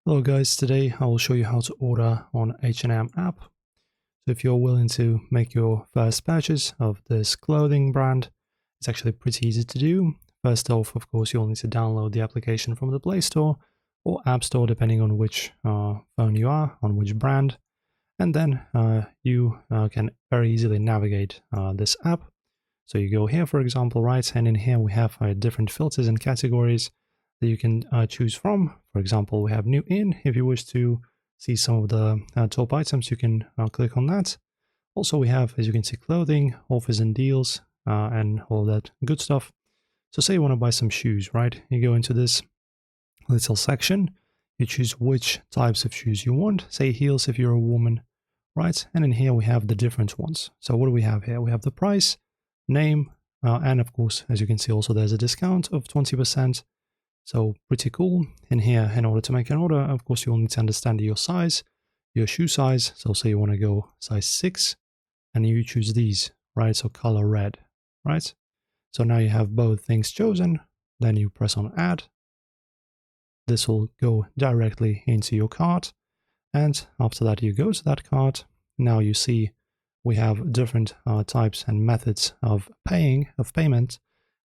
Hello guys, today I will show you how to order on H&M app. So if you're willing to make your first purchase of this clothing brand, it's actually pretty easy to do. First off, of course, you'll need to download the application from the Play Store or App Store, depending on which phone you are, on which brand. And then you can very easily navigate this app. So you go here, for example, right? And in here we have different filters and categories that you can choose from. For example, we have new in. If you wish to see some of the top items, you can click on that. Also, we have, as you can see, clothing, offers and deals, and all that good stuff. So say you want to buy some shoes, right? You go into this little section, you choose which types of shoes you want, say heels if you're a woman, right? And in here we have the different ones. So what do we have here? We have the price, name, and of course, as you can see, also there's a discount of 20%. So pretty cool. In here, in order to make an order, of course, you'll need to understand your size, your shoe size. So say you want to go size 6 and you choose these, right? So color red, right? So now you have both things chosen. Then you press on add. This will go directly into your cart. And after that, you go to that cart. Now you see we have different types and methods of payment.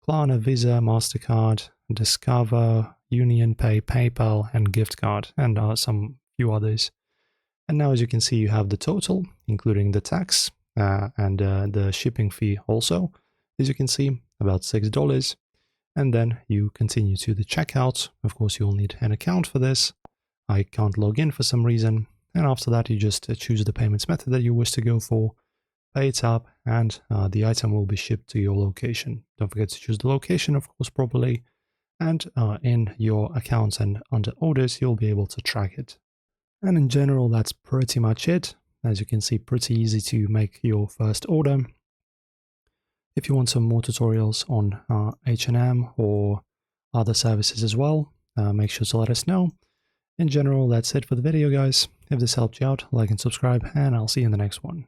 Klarna, Visa, MasterCard, Discover, UnionPay, PayPal, and gift card, and some few others. And now, as you can see, you have the total, including the tax and the shipping fee also. As you can see, about $6. And then you continue to the checkout. Of course, you'll need an account for this. I can't log in for some reason. And after that, you just choose the payments method that you wish to go for, pay it up, and the item will be shipped to your location. Don't forget to choose the location, of course, properly. And in your accounts and under orders, you'll be able to track it. And in general, that's pretty much it. As you can see, pretty easy to make your first order. If you want some more tutorials on H&M or other services as well, make sure to let us know. In general, that's it for the video, guys. If this helped you out, like and subscribe, and I'll see you in the next one.